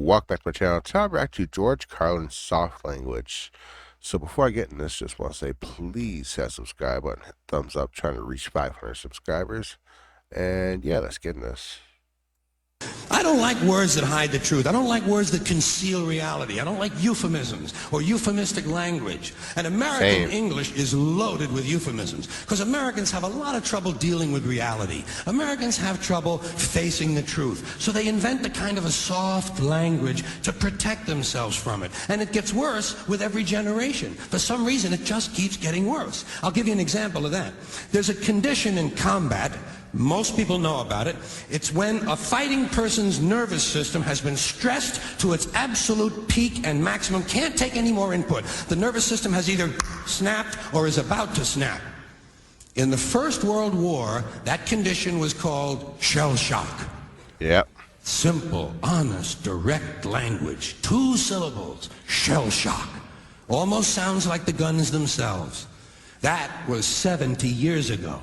welcome back to my channel. Today we're back to George Carlin's soft language. So before I get in this, just want to say please hit that subscribe button, hit thumbs up, trying to reach 500 subscribers. And yeah, let's get in this. I don't like words that hide the truth. I don't like words that conceal reality. I don't like euphemisms or euphemistic language. And American English is loaded with euphemisms because Americans have a lot of trouble dealing with reality. Americans have trouble facing the truth. So they invent a kind of a soft language to protect themselves from it. And it gets worse with every generation. For some reason, it just keeps getting worse. I'll give you an example of that. There's a condition in combat. Most people know about it. It's when a fighting person's nervous system has been stressed to its absolute peak and maximum, can't take any more input. The nervous system has either snapped or is about to snap. In the First World War, that condition was called shell shock. Yep. Simple, honest, direct language. 2 syllables. Shell shock. Almost sounds like the guns themselves. That was 70 years ago.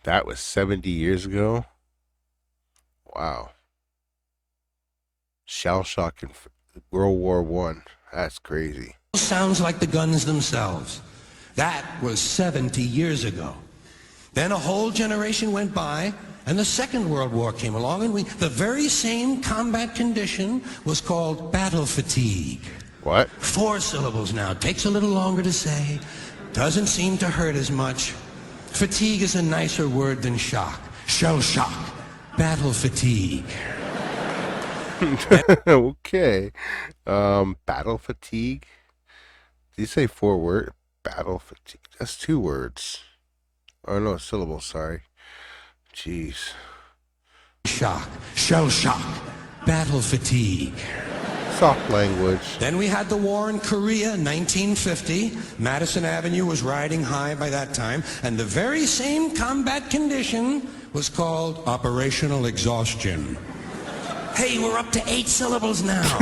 That was 70 years ago. Wow. Shell shock in World War I. That's crazy. Sounds like the guns themselves. That was 70 years ago. Then a whole generation went by, and the Second World War came along, and the very same combat condition was called battle fatigue. What? 4 syllables now. Takes a little longer to say. Doesn't seem to hurt as much. Fatigue is a nicer word than shock. Shell shock. Battle fatigue. Okay. Battle fatigue? Did you say 4 words? Battle fatigue. That's 2 words. Oh no, syllables, sorry. Jeez. Shock. Shell shock. Battle fatigue. Soft language. Then we had the war in Korea, 1950. Madison Avenue was riding high by that time, and the very same combat condition was called operational exhaustion. Hey, we're up to 8 syllables now.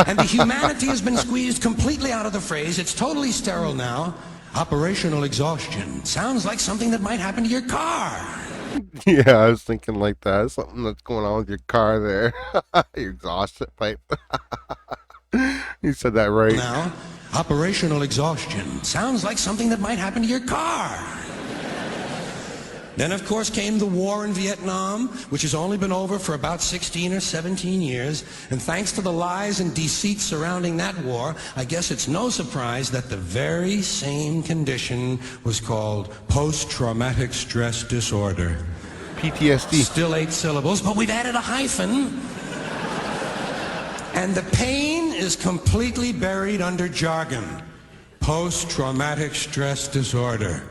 And the humanity has been squeezed completely out of the phrase. It's totally sterile now. Operational exhaustion. Sounds like something that might happen to your car. Yeah, I was thinking like that. Something that's going on with your car there. Your exhaust pipe. You said that right. Now, operational exhaustion. Sounds like something that might happen to your car. Then, of course, came the war in Vietnam, which has only been over for about 16 or 17 years. And thanks to the lies and deceit surrounding that war, I guess it's no surprise that the very same condition was called post-traumatic stress disorder. PTSD. Still 8 syllables, but we've added a hyphen. And the pain is completely buried under jargon. Post-traumatic stress disorder.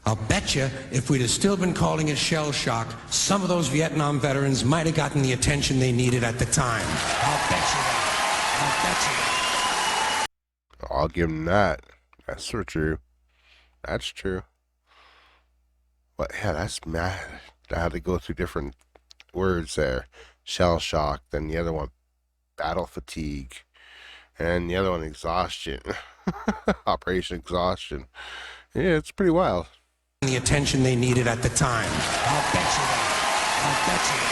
I'll bet you if we'd have still been calling it shell shock, some of those Vietnam veterans might have gotten the attention they needed at the time. I'll bet you that. I'll bet you that. I'll give them that. That's for true. That's true. But yeah, that's mad. I had to go through different words there. Shell shock, then the other one, battle fatigue, and the other one, exhaustion. Operation exhaustion. Yeah, it's pretty wild. The attention they needed at the time. I'll bet you that. I'll bet you that.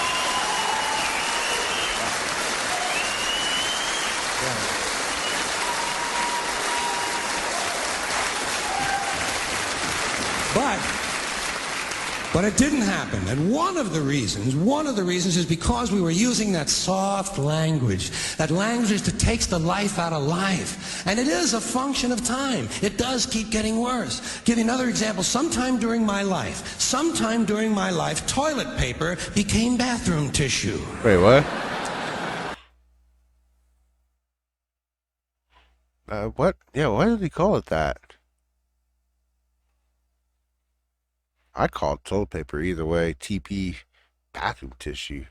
But it didn't happen. And one of the reasons is because we were using that soft language. That language that takes the life out of life. And it is a function of time. It does keep getting worse. Give you another example. Sometime during my life, toilet paper became bathroom tissue. Wait, what? What? Yeah, why did he call it that? I call it toilet paper either way. TP, bathroom tissue,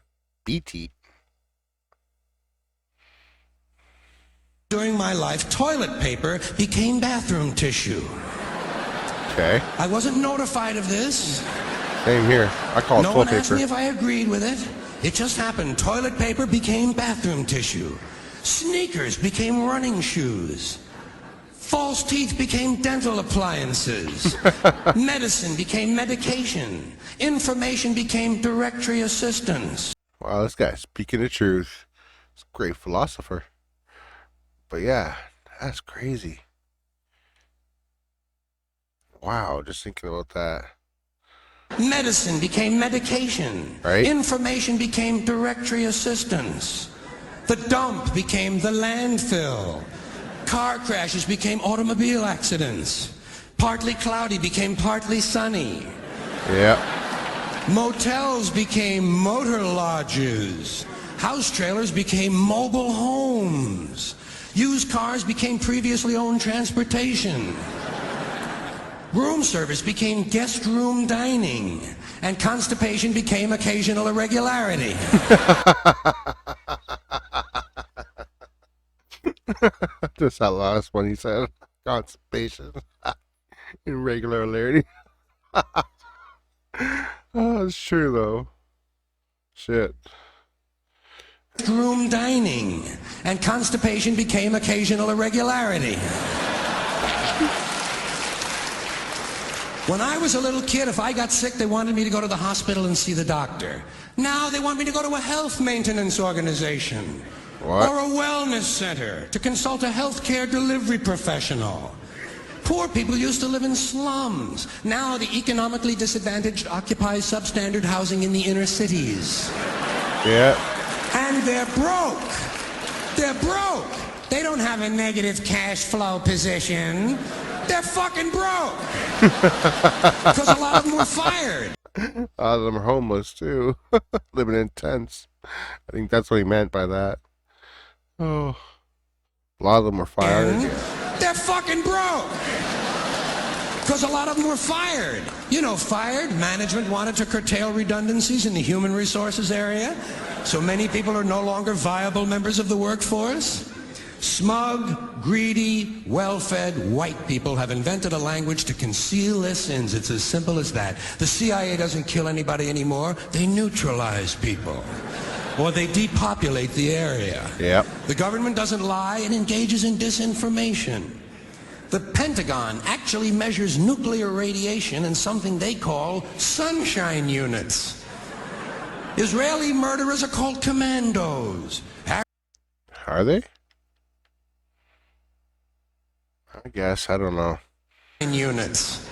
BT. During my life, toilet paper became bathroom tissue. Okay. I wasn't notified of this. Same here. I call it No toilet one asked paper. me if I agreed with it. It just happened. Toilet paper became bathroom tissue. Sneakers became running shoes. False teeth became dental appliances. Medicine became medication. Information became directory assistance. Wow, this guy's speaking the truth. He's a great philosopher. But yeah, that's crazy. Wow, just thinking about that. Medicine became medication. Right? Information became directory assistance. The dump became the landfill. Car crashes became automobile accidents. Partly cloudy became partly sunny. Yeah. Motels became motor lodges. House trailers became mobile homes. Used cars became previously owned transportation. Room service became guest room dining. And constipation became occasional irregularity. Just that last one he said. Constipation. Irregularity. Oh, it's true though. Shit. Room dining. And constipation became occasional irregularity. When I was a little kid, if I got sick, they wanted me to go to the hospital and see the doctor. Now they want me to go to a health maintenance organization. What? Or a wellness center to consult a healthcare delivery professional. Poor people used to live in slums. Now the economically disadvantaged occupy substandard housing in the inner cities. Yeah. And they're broke. They're broke. They don't have a negative cash flow position. They're fucking broke. Because a lot of them were fired. A lot of them are homeless too. Living in tents. I think that's what he meant by that. Oh. A lot of them were fired. And they're fucking broke. Because a lot of them were fired. You know, fired. Management wanted to curtail redundancies in the human resources area. So many people are no longer viable members of the workforce. Smug, greedy, well-fed white people have invented a language to conceal their sins. It's as simple as that. The CIA doesn't kill anybody anymore. They neutralize people. Or they depopulate the area. Yep. The government doesn't lie. It engages in disinformation. The Pentagon actually measures nuclear radiation in something they call sunshine units. Israeli murderers are called commandos. Are they? I guess. I don't know. Units.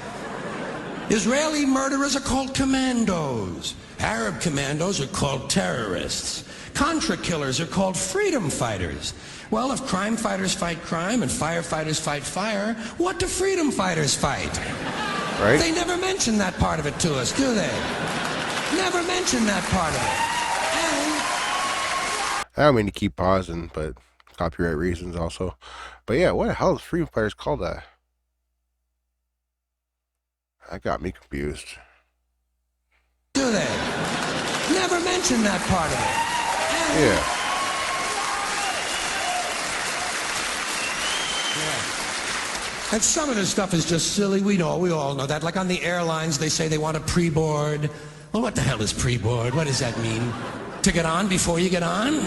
Israeli murderers are called commandos. Arab commandos are called terrorists. Contra killers are called freedom fighters. Well, if crime fighters fight crime and firefighters fight fire, what do freedom fighters fight? Right? They never mention that part of it to us, do they? Never mention that part of it. I don't mean to keep pausing, but copyright reasons also. But yeah, what the hell is freedom fighters called that? That got me confused. Do they? Never mention that part of it. Yeah. And some of this stuff is just silly. We all know that. Like on the airlines, they say they want a pre-board. Well, what the hell is pre-board? What does that mean? To get on before you get on?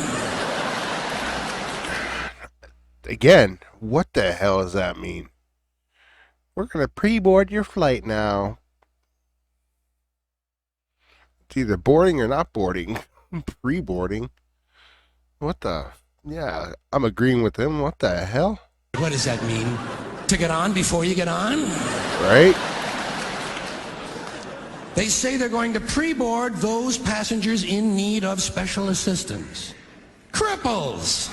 Again, what the hell does that mean? We're going to pre-board your flight now. It's either boarding or not boarding. Pre-boarding. What the? Yeah, I'm agreeing with him. What the hell? What does that mean? To get on before you get on? Right? They say they're going to pre-board those passengers in need of special assistance. Cripples!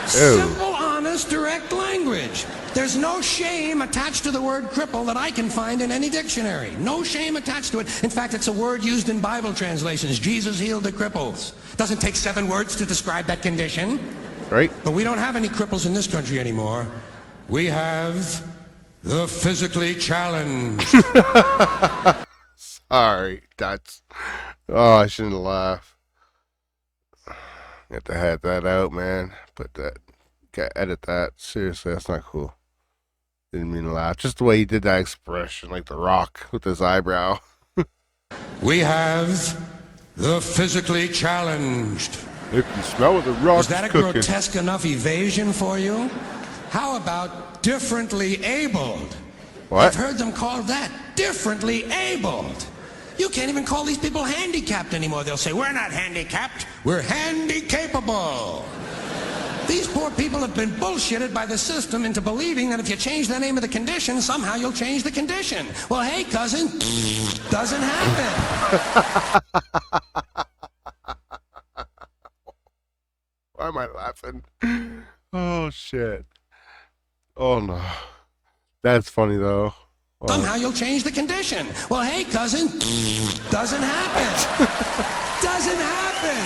Ew. Simple, honest, direct language. There's no shame attached to the word cripple that I can find in any dictionary. No shame attached to it. In fact, it's a word used in Bible translations. Jesus healed the cripples. Doesn't take 7 words to describe that condition. Right? But we don't have any cripples in this country anymore. We have the physically challenged. Sorry, that's... Oh, I shouldn't laugh. Have to have that out, man. Put that... Gotta edit that. Seriously, that's not cool. Didn't mean to laugh. Just the way he did that expression, like The Rock with his eyebrow. We have the physically challenged. You can smell what The Rock's Is that a cooking. grotesque enough evasion for you? How about differently abled? What? I've heard them called that. Differently abled. You can't even call these people handicapped anymore. They'll say, we're not handicapped, we're handy-capable. These poor people have been bullshitted by the system into believing that if you change the name of the condition, somehow you'll change the condition. Well, hey, cousin, doesn't happen. Why am I laughing? Oh, shit. Oh, no. That's funny, though. Wow. Somehow you'll change the condition. Well, hey, cousin, doesn't happen. Doesn't happen.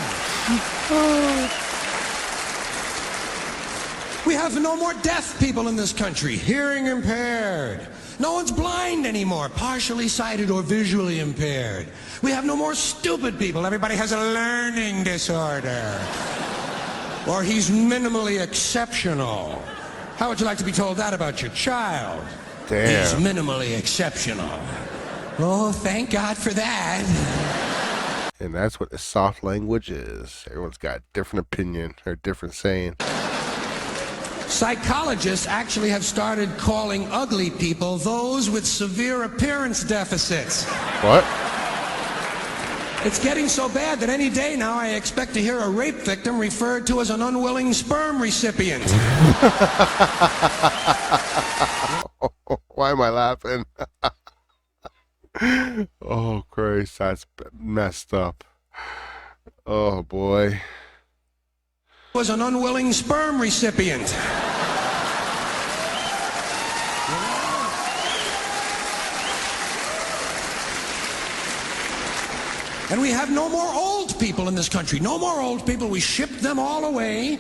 We have no more deaf people in this country, hearing impaired. No one's blind anymore, partially sighted or visually impaired. We have no more stupid people. Everybody has a learning disorder. Or he's minimally exceptional. How would you like to be told that about your child? Damn. He's minimally exceptional. Oh, thank God for that. And that's what the soft language is. Everyone's got a different opinion or different saying. Psychologists actually have started calling ugly people those with severe appearance deficits. What? It's getting so bad that any day now I expect to hear a rape victim referred to as an unwilling sperm recipient. Why am I laughing? Oh, Christ, that's messed up. Oh, boy. Was an unwilling sperm recipient. And we have no more old people in this country. No more old people. We shipped them all away,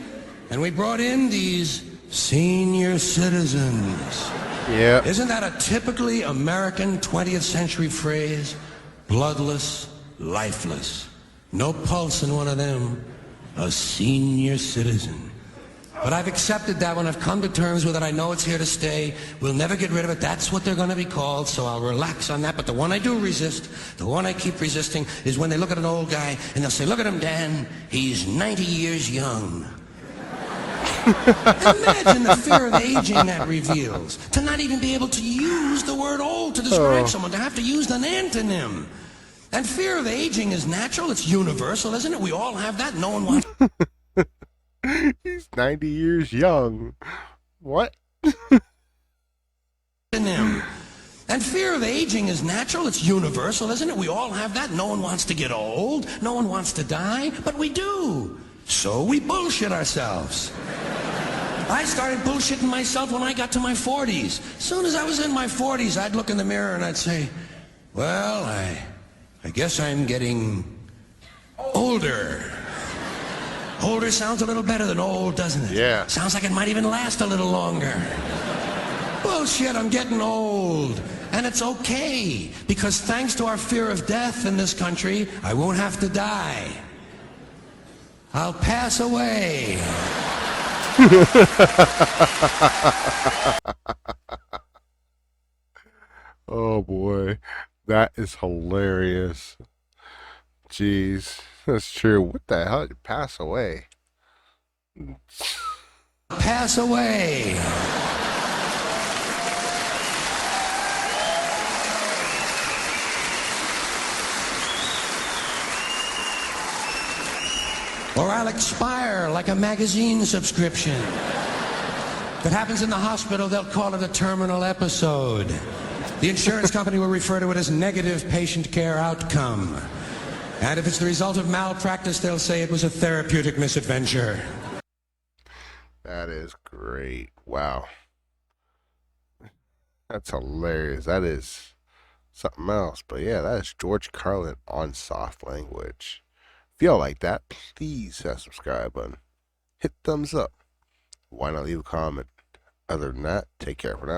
and we brought in these senior citizens. Yeah. Isn't that a typically American 20th century phrase? Bloodless, lifeless. No pulse in one of them. A senior citizen. But I've accepted that one. I've come to terms with it. I know it's here to stay. We'll never get rid of it. That's what they're going to be called, so I'll relax on that. But the one I do resist, the one I keep resisting, is when they look at an old guy and they'll say, look at him, Dan. He's 90 years young. Imagine the fear of aging that reveals. To not even be able to use the word old to describe someone, to have to use an antonym. And fear of aging is natural. It's universal, isn't it? We all have that. No one wants... He's 90 years young. What? And fear of aging is natural. It's universal, isn't it? We all have that. No one wants to get old. No one wants to die. But we do. So we bullshit ourselves. I started bullshitting myself when I got to my 40s. As soon as I was in my 40s, I'd look in the mirror and I'd say, well, I guess I'm getting older. Older sounds a little better than old, doesn't it? Yeah. Sounds like it might even last a little longer. Bullshit, I'm getting old. And it's okay, because thanks to our fear of death in this country, I won't have to die. I'll pass away. Oh, boy. That is hilarious. Jeez. That's true. What the hell? You pass away. Pass away. Or I'll expire like a magazine subscription. If it happens in the hospital, they'll call it a terminal episode. The insurance company will refer to it as negative patient care outcome. And if it's the result of malpractice, they'll say it was a therapeutic misadventure. That is great. Wow. That's hilarious. That is something else. But yeah, that is George Carlin on soft language. If you all like that, please hit that subscribe button. Hit thumbs up. Why not leave a comment? Other than that, take care for now.